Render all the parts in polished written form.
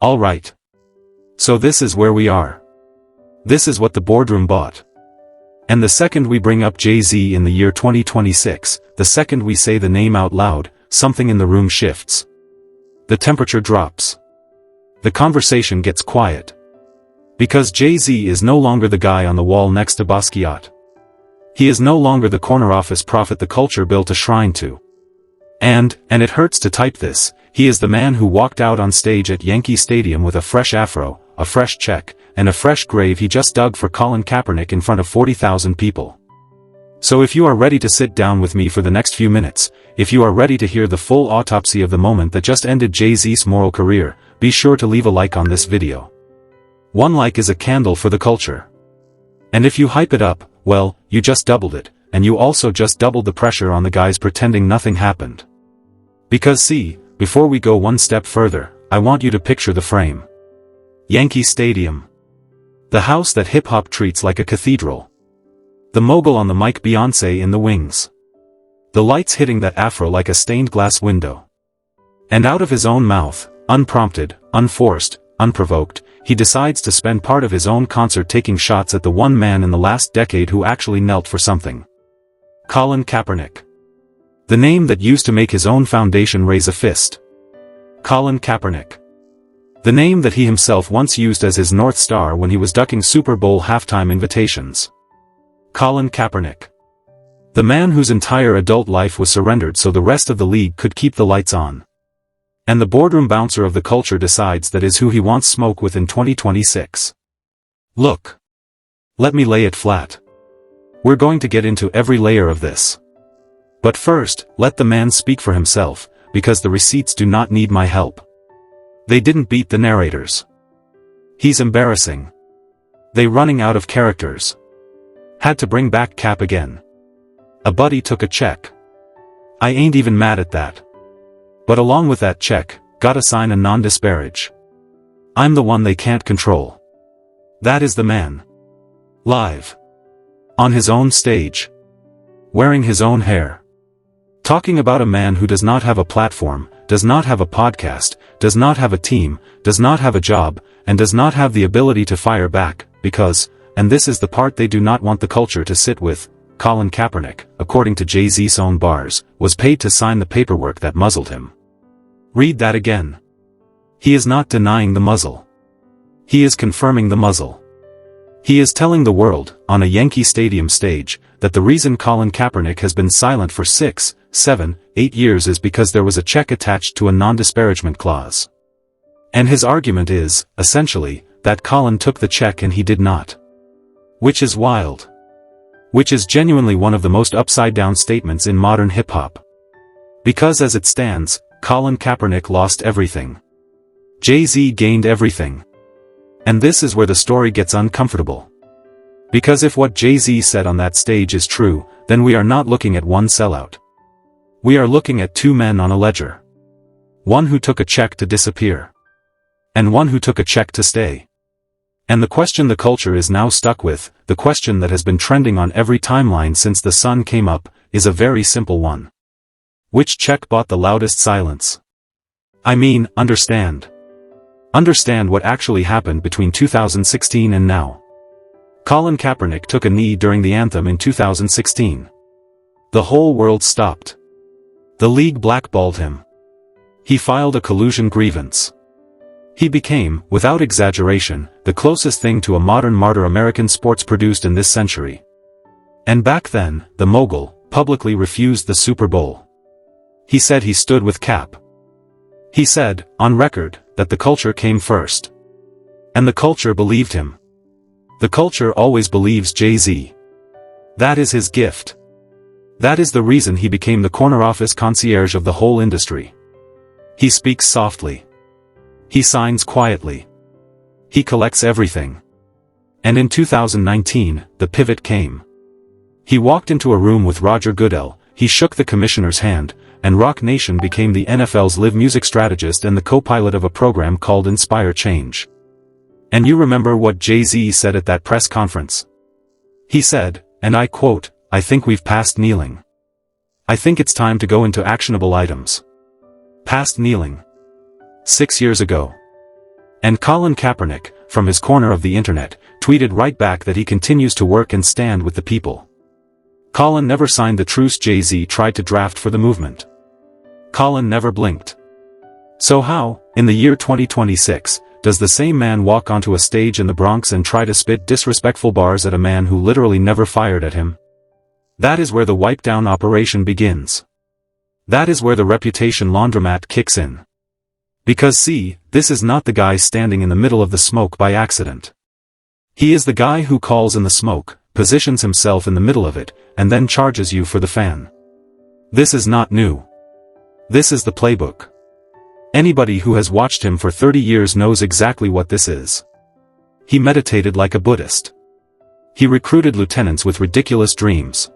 Alright. So this is where we are. This is what the boardroom bought. And the second we bring up Jay-Z in the year 2026, the second we say the name out loud, something in the room shifts. The temperature drops. The conversation gets quiet. Because Jay-Z is no longer the guy on the wall next to Basquiat. He is no longer the corner office prophet the culture built a shrine to. And it hurts to type this, he is the man who walked out on stage at Yankee Stadium with a fresh afro, a fresh check, and a fresh grave he just dug for Colin Kaepernick in front of 40,000 people. So if you are ready to sit down with me for the next few minutes, if you are ready to hear the full autopsy of the moment that just ended Jay-Z's moral career, be sure to leave a like on this video. One like is a candle for the culture. And if you hype it up, well, you just doubled it, and you also just doubled the pressure on the guys pretending nothing happened. Because see, before we go one step further, I want you to picture the frame. Yankee Stadium. The house that hip-hop treats like a cathedral. The mogul on the mic, Beyoncé in the wings. The lights hitting that afro like a stained glass window. And out of his own mouth, unprompted, unforced, unprovoked, he decides to spend part of his own concert taking shots at the one man in the last decade who actually knelt for something. Colin Kaepernick. The name that used to make his own foundation raise a fist. Colin Kaepernick. The name that he himself once used as his North Star when he was ducking Super Bowl halftime invitations. Colin Kaepernick. The man whose entire adult life was surrendered so the rest of the league could keep the lights on. And the boardroom bouncer of the culture decides that is who he wants smoke with in 2026. Look. Let me lay it flat. We're going to get into every layer of this. But first, let the man speak for himself, because the receipts do not need my help. They didn't beat the narrators. He's embarrassing. They running out of characters. Had to bring back Cap again. A buddy took a check. I ain't even mad at that. But along with that check, gotta sign a non-disparage. I'm the one they can't control. That is the man. Live. On his own stage. Wearing his own hair. Talking about a man who does not have a platform, does not have a podcast, does not have a team, does not have a job, and does not have the ability to fire back, because, and this is the part they do not want the culture to sit with, Colin Kaepernick, according to Jay-Z's own bars, was paid to sign the paperwork that muzzled him. Read that again. He is not denying the muzzle. He is confirming the muzzle. He is telling the world, on a Yankee Stadium stage, that the reason Colin Kaepernick has been silent for 6, 7, 8 years is because there was a check attached to a non-disparagement clause. And his argument is, essentially, that Colin took the check and he did not. Which is wild. Which is genuinely one of the most upside-down statements in modern hip-hop. Because as it stands, Colin Kaepernick lost everything. Jay-Z gained everything. And this is where the story gets uncomfortable. Because if what Jay-Z said on that stage is true, then we are not looking at one sellout. We are looking at two men on a ledger. One who took a check to disappear. And one who took a check to stay. And the question the culture is now stuck with, the question that has been trending on every timeline since the sun came up, is a very simple one. Which check bought the loudest silence? I mean, understand. Understand what actually happened between 2016 and now. Colin Kaepernick took a knee during the anthem in 2016. The whole world stopped. The league blackballed him. He filed a collusion grievance. He became, without exaggeration, the closest thing to a modern martyr American sports produced in this century. And back then, the mogul, publicly refused the Super Bowl. He said he stood with Cap. He said, on record, that the culture came first. And the culture believed him. The culture always believes Jay-Z. That is his gift. That is the reason he became the corner office concierge of the whole industry. He speaks softly. He signs quietly. He collects everything. And in 2019, the pivot came. He walked into a room with Roger Goodell, he shook the commissioner's hand, and Roc Nation became the NFL's live music strategist and the co-pilot of a program called Inspire Change. And you remember what Jay-Z said at that press conference? He said, and I quote, "I think we've passed kneeling. I think it's time to go into actionable items." Past kneeling. 6 years ago. And Colin Kaepernick, from his corner of the internet, tweeted right back that he continues to work and stand with the people. Colin never signed the truce Jay-Z tried to draft for the movement. Colin never blinked. So how, in the year 2026, does the same man walk onto a stage in the Bronx and try to spit disrespectful bars at a man who literally never fired at him? That is where the wipe-down operation begins. That is where the reputation laundromat kicks in. Because see, this is not the guy standing in the middle of the smoke by accident. He is the guy who calls in the smoke, positions himself in the middle of it, and then charges you for the fan. This is not new. This is the playbook. Anybody who has watched him for 30 years knows exactly what this is. He meditated like a Buddhist. He recruited lieutenants with ridiculous dreams.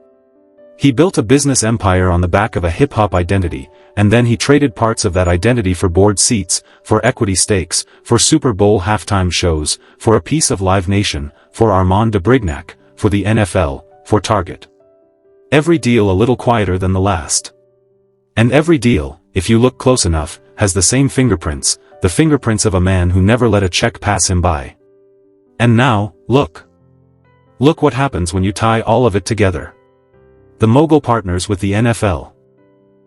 He built a business empire on the back of a hip-hop identity, and then he traded parts of that identity for board seats, for equity stakes, for Super Bowl halftime shows, for a piece of Live Nation, for Armand de Brignac, for the NFL, for Target. Every deal a little quieter than the last. And every deal, if you look close enough, has the same fingerprints, the fingerprints of a man who never let a check pass him by. And now, look. Look what happens when you tie all of it together. The mogul partners with the NFL.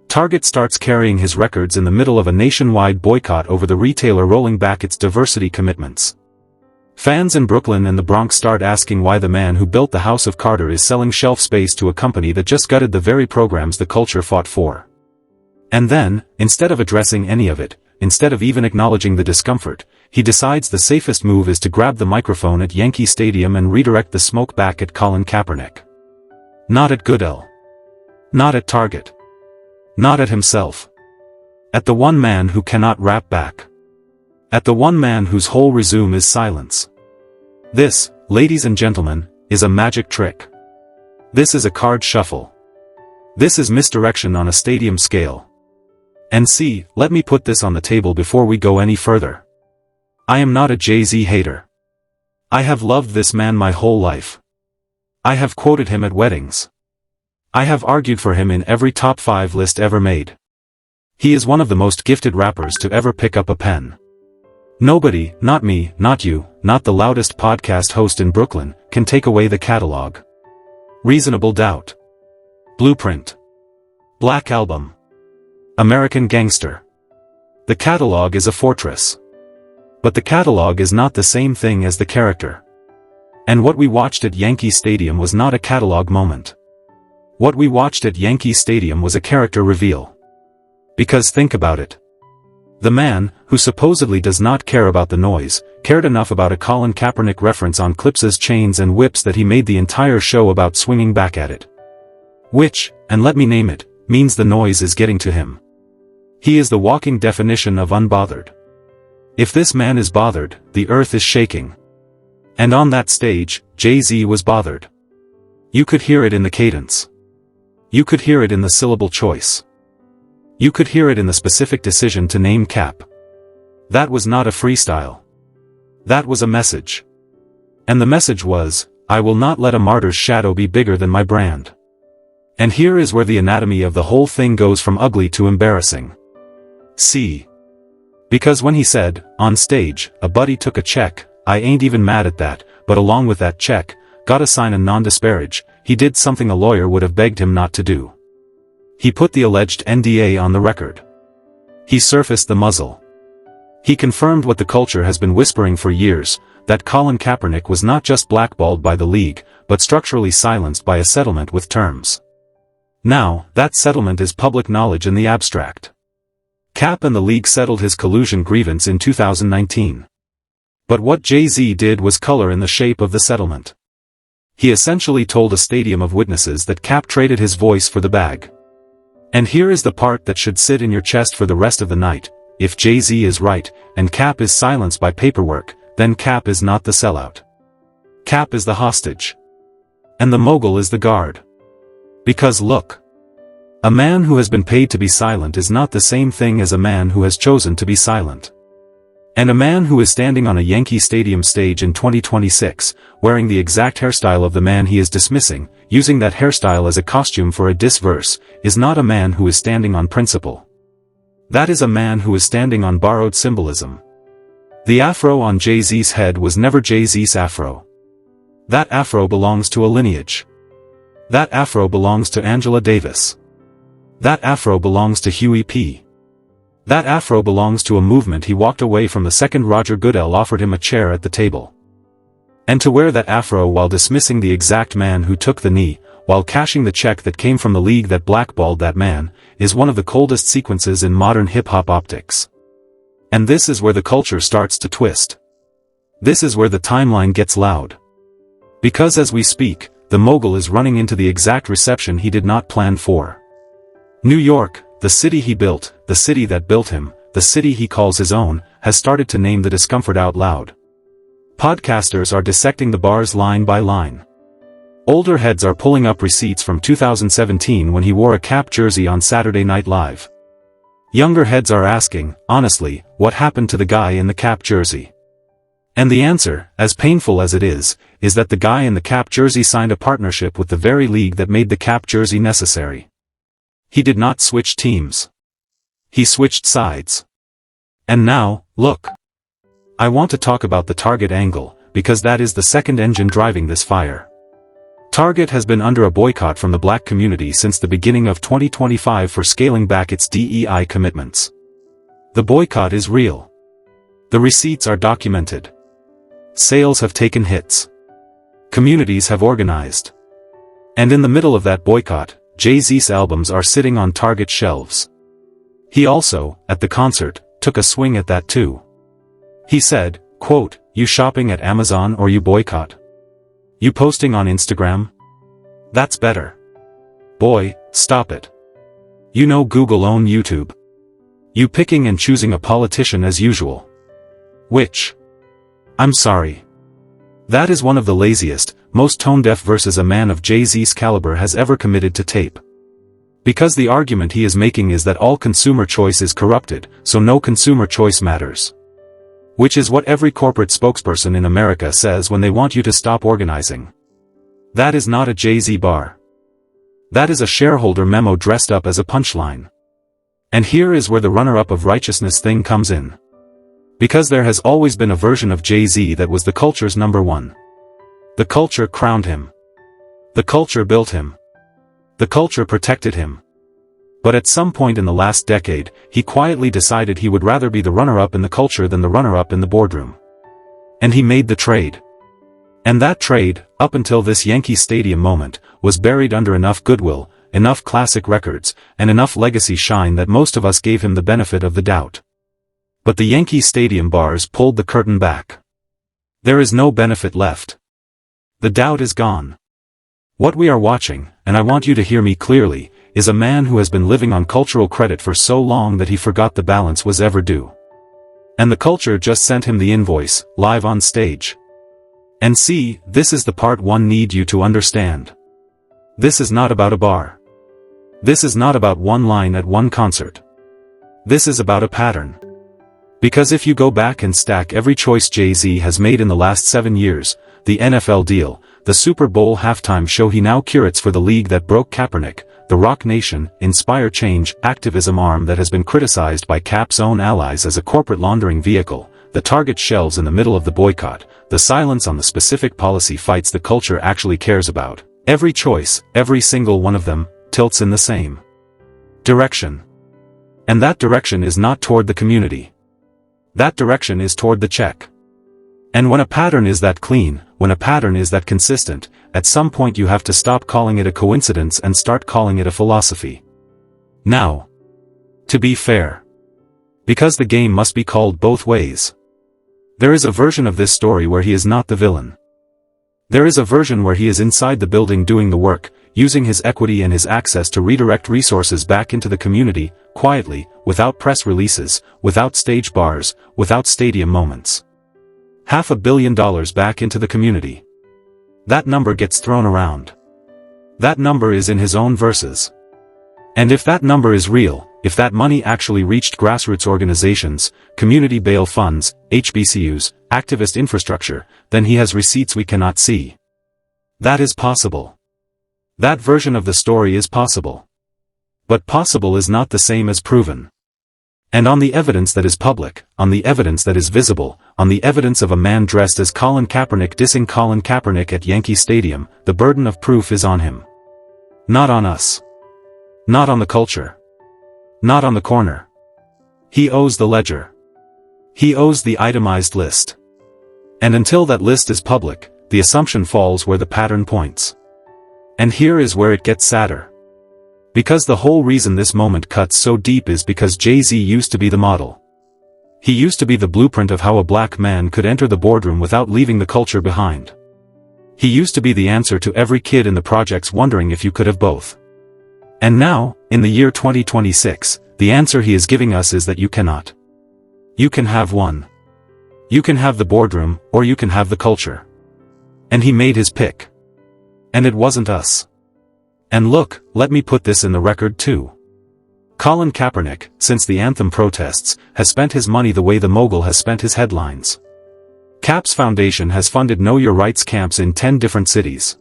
Target starts carrying his records in the middle of a nationwide boycott over the retailer rolling back its diversity commitments. Fans in Brooklyn and the Bronx start asking why the man who built the House of Carter is selling shelf space to a company that just gutted the very programs the culture fought for. And then, instead of addressing any of it, instead of even acknowledging the discomfort, he decides the safest move is to grab the microphone at Yankee Stadium and redirect the smoke back at Colin Kaepernick. Not at Goodell. Not at Target. Not at himself. At the one man who cannot rap back. At the one man whose whole resume is silence. This, ladies and gentlemen, is a magic trick. This is a card shuffle. This is misdirection on a stadium scale. And see, let me put this on the table before we go any further. I am not a Jay-Z hater. I have loved this man my whole life. I have quoted him at weddings. I have argued for him in every top 5 list ever made. He is one of the most gifted rappers to ever pick up a pen. Nobody, not me, not you, not the loudest podcast host in Brooklyn, can take away the catalog. Reasonable Doubt. Blueprint. Black Album. American Gangster. The catalog is a fortress. But the catalog is not the same thing as the character. And what we watched at Yankee Stadium was not a catalog moment. What we watched at Yankee Stadium was a character reveal. Because think about it. The man, who supposedly does not care about the noise, cared enough about a Colin Kaepernick reference on Clips's chains and whips that he made the entire show about swinging back at it. Which, and let me name it, means the noise is getting to him. He is the walking definition of unbothered. If this man is bothered, the earth is shaking. And on that stage, Jay-Z was bothered. You could hear it in the cadence. You could hear it in the syllable choice. You could hear it in the specific decision to name Cap. That was not a freestyle. That was a message. And the message was, I will not let a martyr's shadow be bigger than my brand. And here is where the anatomy of the whole thing goes from ugly to embarrassing. See. Because when he said, on stage, a buddy took a check, I ain't even mad at that, but along with that check, gotta sign a non-disparage, he did something a lawyer would have begged him not to do. He put the alleged NDA on the record. He surfaced the muzzle. He confirmed what the culture has been whispering for years, that Colin Kaepernick was not just blackballed by the league, but structurally silenced by a settlement with terms. Now, that settlement is public knowledge in the abstract. Cap and the league settled his collusion grievance in 2019. But what Jay-Z did was color in the shape of the settlement. He essentially told a stadium of witnesses that Cap traded his voice for the bag. And here is the part that should sit in your chest for the rest of the night. If Jay-Z is right, and Cap is silenced by paperwork, then Cap is not the sellout. Cap is the hostage. And the mogul is the guard. Because look. A man who has been paid to be silent is not the same thing as a man who has chosen to be silent. And a man who is standing on a Yankee Stadium stage in 2026, wearing the exact hairstyle of the man he is dismissing, using that hairstyle as a costume for a diss verse, is not a man who is standing on principle. That is a man who is standing on borrowed symbolism. The afro on Jay-Z's head was never Jay-Z's afro. That afro belongs to a lineage. That afro belongs to Angela Davis. That afro belongs to Huey P. That afro belongs to a movement he walked away from the second Roger Goodell offered him a chair at the table. And to wear that afro while dismissing the exact man who took the knee, while cashing the check that came from the league that blackballed that man, is one of the coldest sequences in modern hip-hop optics. And this is where the culture starts to twist. This is where the timeline gets loud. Because as we speak, the mogul is running into the exact reception he did not plan for. New York, the city he built, the city that built him, the city he calls his own, has started to name the discomfort out loud. Podcasters are dissecting the bars line by line. Older heads are pulling up receipts from 2017 when he wore a Cap jersey on Saturday Night Live. Younger heads are asking, honestly, what happened to the guy in the Cap jersey? And the answer, as painful as it is that the guy in the Cap jersey signed a partnership with the very league that made the Cap jersey necessary. He did not switch teams. He switched sides. And now, look. I want to talk about the Target angle, because that is the second engine driving this fire. Target has been under a boycott from the black community since the beginning of 2025 for scaling back its DEI commitments. The boycott is real. The receipts are documented. Sales have taken hits. Communities have organized. And in the middle of that boycott, Jay-Z's albums are sitting on Target shelves. He also, at the concert, took a swing at that too. He said, quote, "You shopping at Amazon or you boycott? You posting on Instagram? That's better. Boy, stop it. You know Google own YouTube. You picking and choosing a politician as usual. Which? I'm sorry. That is one of the laziest, most tone-deaf verses a man of Jay-Z's caliber has ever committed to tape. Because the argument he is making is that all consumer choice is corrupted, so no consumer choice matters. Which is what every corporate spokesperson in America says when they want you to stop organizing. That is not a Jay-Z bar. That is a shareholder memo dressed up as a punchline. And here is where the runner-up of righteousness thing comes in. Because there has always been a version of Jay-Z that was the culture's number one. The culture crowned him. The culture built him. The culture protected him. But at some point in the last decade, he quietly decided he would rather be the runner-up in the culture than the runner-up in the boardroom. And he made the trade. And that trade, up until this Yankee Stadium moment, was buried under enough goodwill, enough classic records, and enough legacy shine that most of us gave him the benefit of the doubt. But the Yankee Stadium bars pulled the curtain back. There is no benefit left. The doubt is gone. What we are watching, and I want you to hear me clearly, is a man who has been living on cultural credit for so long that he forgot the balance was ever due. And the culture just sent him the invoice, live on stage. And see, this is the part one need you to understand. This is not about a bar. This is not about one line at one concert. This is about a pattern. Because if you go back and stack every choice Jay-Z has made in the last 7 years, the NFL deal, the Super Bowl halftime show he now curates for the league that broke Kaepernick, the Roc Nation, Inspire Change, activism arm that has been criticized by Cap's own allies as a corporate laundering vehicle, the Target shelves in the middle of the boycott, the silence on the specific policy fights the culture actually cares about, every choice, every single one of them, tilts in the same direction. And that direction is not toward the community. That direction is toward the check. And when a pattern is that clean, when a pattern is that consistent, at some point you have to stop calling it a coincidence and start calling it a philosophy. Now, to be fair, because the game must be called both ways. There is a version of this story where he is not the villain. There is a version where he is inside the building doing the work, using his equity and his access to redirect resources back into the community, quietly, without press releases, without stage bars, without stadium moments. $500 million back into the community. That number gets thrown around. That number is in his own verses. And if that number is real, if that money actually reached grassroots organizations, community bail funds, HBCUs, activist infrastructure, then he has receipts we cannot see. That is possible. That version of the story is possible. But possible is not the same as proven. And on the evidence that is public, on the evidence that is visible, on the evidence of a man dressed as Colin Kaepernick dissing Colin Kaepernick at Yankee Stadium, the burden of proof is on him. Not on us. Not on the culture. Not on the corner. He owes the ledger. He owes the itemized list. And until that list is public, the assumption falls where the pattern points. And here is where it gets sadder. Because the whole reason this moment cuts so deep is because Jay-Z used to be the model. He used to be the blueprint of how a black man could enter the boardroom without leaving the culture behind. He used to be the answer to every kid in the projects wondering if you could have both. And now, in the year 2026, the answer he is giving us is that you cannot. You can have one. You can have the boardroom, or you can have the culture. And he made his pick. And it wasn't us. And look, let me put this in the record too. Colin Kaepernick, since the anthem protests, has spent his money the way the mogul has spent his headlines. Cap's foundation has funded Know Your Rights camps in 10 different cities.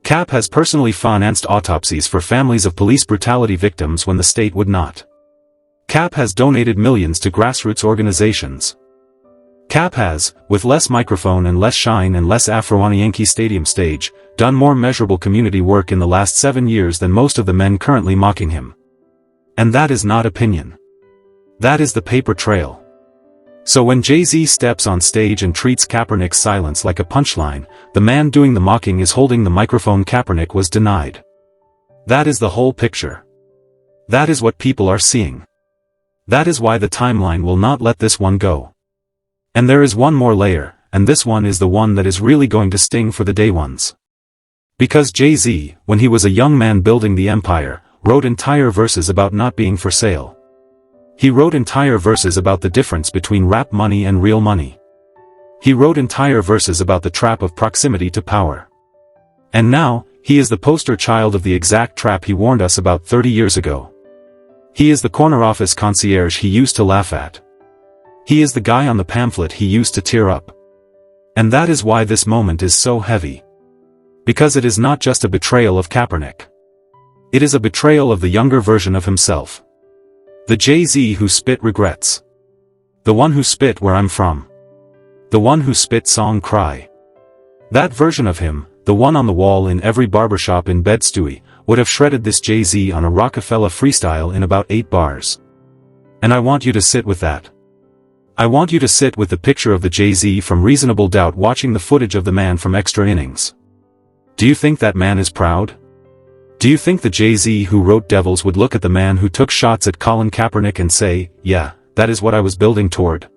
Cap has personally financed autopsies for families of police brutality victims when the state would not. Cap has donated millions to grassroots organizations. Cap has, with less microphone and less shine and less afro on a Yankee Stadium stage, done more measurable community work in the last 7 years than most of the men currently mocking him. And that is not opinion. That is the paper trail. So when Jay-Z steps on stage and treats Kaepernick's silence like a punchline, the man doing the mocking is holding the microphone Kaepernick was denied. That is the whole picture. That is what people are seeing. That is why the timeline will not let this one go. And there is one more layer, and this one is the one that is really going to sting for the day ones. Because Jay-Z, when he was a young man building the empire, wrote entire verses about not being for sale. He wrote entire verses about the difference between rap money and real money. He wrote entire verses about the trap of proximity to power. And now, he is the poster child of the exact trap he warned us about 30 years ago. He is the corner office concierge he used to laugh at. He is the guy on the pamphlet he used to tear up. And that is why this moment is so heavy. Because it is not just a betrayal of Kaepernick. It is a betrayal of the younger version of himself. The Jay-Z who spit regrets. The one who spit Where I'm From. The one who spit Song Cry. That version of him, the one on the wall in every barbershop in Bed-Stuy, would have shredded this Jay-Z on a Rockefeller freestyle in about 8 bars. And I want you to sit with that. I want you to sit with the picture of the Jay-Z from Reasonable Doubt watching the footage of the man from Extra Innings. Do you think that man is proud? Do you think the Jay-Z who wrote Devils would look at the man who took shots at Colin Kaepernick and say, yeah, that is what I was building toward?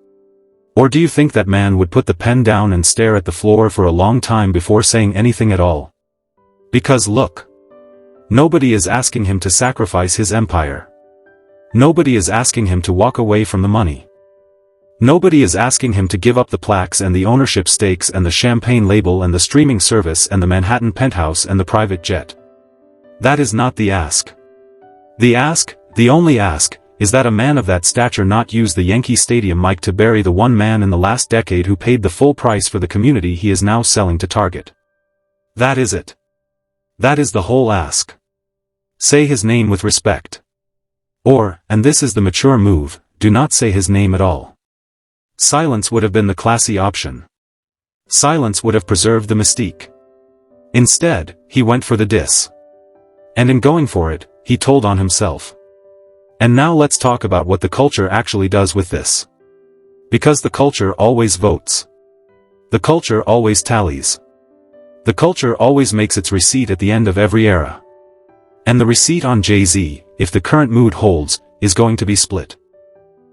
Or do you think that man would put the pen down and stare at the floor for a long time before saying anything at all? Because look. Nobody is asking him to sacrifice his empire. Nobody is asking him to walk away from the money. Nobody is asking him to give up the plaques and the ownership stakes and the champagne label and the streaming service and the Manhattan penthouse and the private jet. That is not the ask. The ask, the only ask, is that a man of that stature not use the Yankee Stadium mic to bury the one man in the last decade who paid the full price for the community he is now selling to Target. That is it. That is the whole ask. Say his name with respect. Or, and this is the mature move, do not say his name at all. Silence would have been the classy option. Silence would have preserved the mystique. Instead, he went for the diss. And in going for it, he told on himself. And now let's talk about what the culture actually does with this. Because the culture always votes. The culture always tallies. The culture always makes its receipt at the end of every era. And the receipt on Jay-Z, if the current mood holds, is going to be split.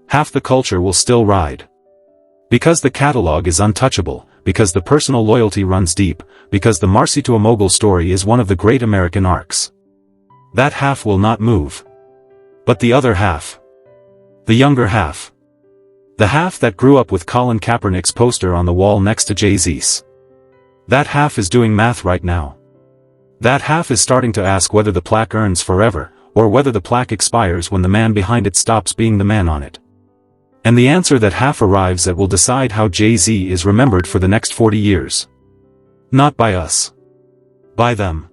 Half the culture will still ride. Because the catalog is untouchable, because the personal loyalty runs deep, because the Marcy to a Mogul story is one of the great American arcs. That half will not move. But the other half. The younger half. The half that grew up with Colin Kaepernick's poster on the wall next to Jay-Z's. That half is doing math right now. That half is starting to ask whether the plaque earns forever, or whether the plaque expires when the man behind it stops being the man on it. And the answer that half arrives at will decide how Jay-Z is remembered for the next 40 years. Not by us. By them.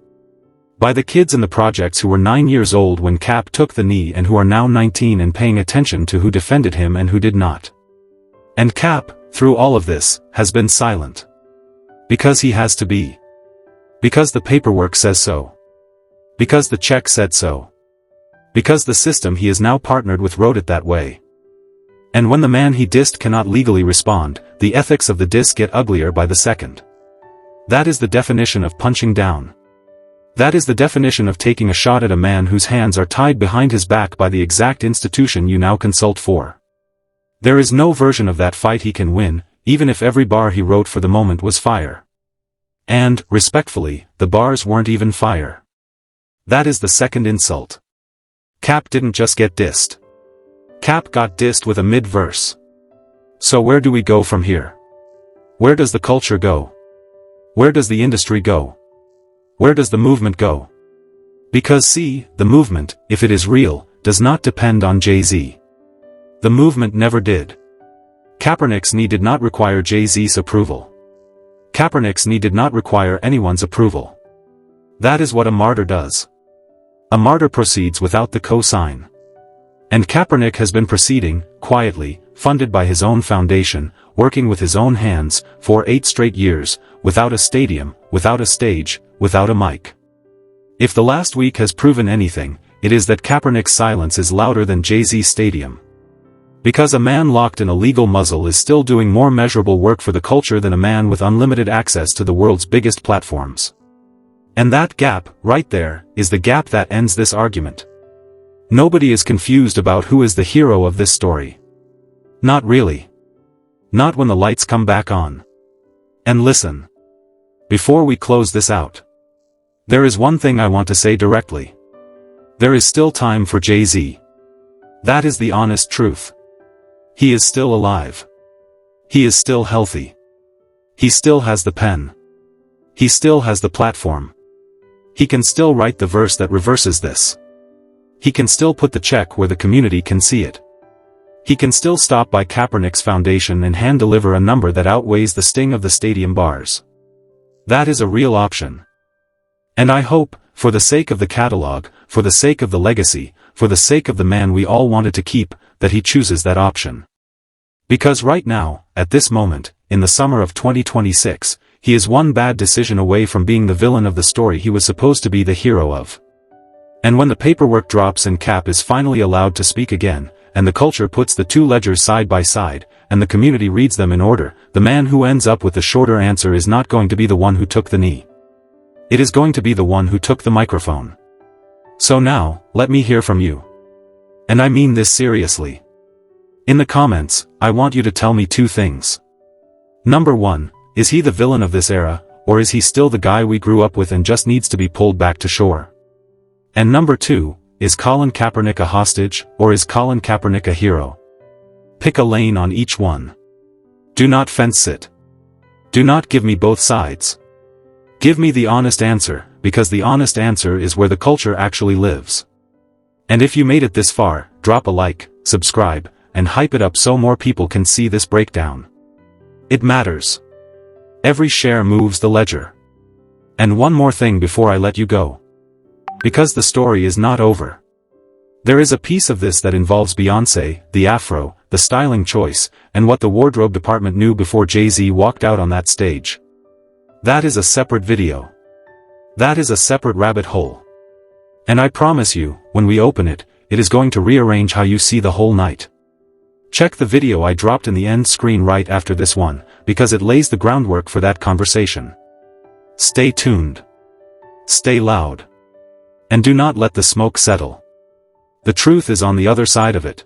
By the kids in the projects who were 9 years old when Cap took the knee and who are now 19 and paying attention to who defended him and who did not. And Cap, through all of this, has been silent. Because he has to be. Because the paperwork says so. Because the check said so. Because the system he is now partnered with wrote it that way. And when the man he dissed cannot legally respond, the ethics of the diss get uglier by the second. That is the definition of punching down. That is the definition of taking a shot at a man whose hands are tied behind his back by the exact institution you now consult for. There is no version of that fight he can win, even if every bar he wrote for the moment was fire. And, respectfully, the bars weren't even fire. That is the second insult. Cap didn't just get dissed. Cap got dissed with a mid-verse. So where do we go from here? Where does the culture go? Where does the industry go? Where does the movement go? Because see, the movement, if it is real, does not depend on Jay-Z. The movement never did. Kaepernick's knee did not require Jay-Z's approval. Kaepernick's knee did not require anyone's approval. That is what a martyr does. A martyr proceeds without the cosign. And Kaepernick has been proceeding, quietly, funded by his own foundation, working with his own hands, for 8 straight years, without a stadium, without a stage, without a mic. If the last week has proven anything, it is that Kaepernick's silence is louder than Jay-Z's stadium. Because a man locked in a legal muzzle is still doing more measurable work for the culture than a man with unlimited access to the world's biggest platforms. And that gap, right there, is the gap that ends this argument. Nobody is confused about who is the hero of this story. Not really. Not when the lights come back on. And listen. Before we close this out. There is one thing I want to say directly. There is still time for Jay-Z. That is the honest truth. He is still alive. He is still healthy. He still has the pen. He still has the platform. He can still write the verse that reverses this. He can still put the check where the community can see it. He can still stop by Kaepernick's foundation and hand-deliver a number that outweighs the sting of the stadium bars. That is a real option. And I hope, for the sake of the catalog, for the sake of the legacy, for the sake of the man we all wanted to keep, that he chooses that option. Because right now, at this moment, in the summer of 2026, he is one bad decision away from being the villain of the story he was supposed to be the hero of. And when the paperwork drops and Cap is finally allowed to speak again, and the culture puts the two ledgers side by side, and the community reads them in order, the man who ends up with the shorter answer is not going to be the one who took the knee. It is going to be the one who took the microphone. So now, let me hear from you. And I mean this seriously. In the comments, I want you to tell me 2 things. Number 1, is he the villain of this era, or is he still the guy we grew up with and just needs to be pulled back to shore? And number 2, is Colin Kaepernick a hostage, or is Colin Kaepernick a hero? Pick a lane on each one. Do not fence sit. Do not give me both sides. Give me the honest answer, because the honest answer is where the culture actually lives. And if you made it this far, drop a like, subscribe, and hype it up so more people can see this breakdown. It matters. Every share moves the ledger. And one more thing before I let you go. Because the story is not over. There is a piece of this that involves Beyoncé, the afro, the styling choice, and what the wardrobe department knew before Jay-Z walked out on that stage. That is a separate video. That is a separate rabbit hole. And I promise you, when we open it, it is going to rearrange how you see the whole night. Check the video I dropped in the end screen right after this one, because it lays the groundwork for that conversation. Stay tuned. Stay loud. And do not let the smoke settle. The truth is on the other side of it.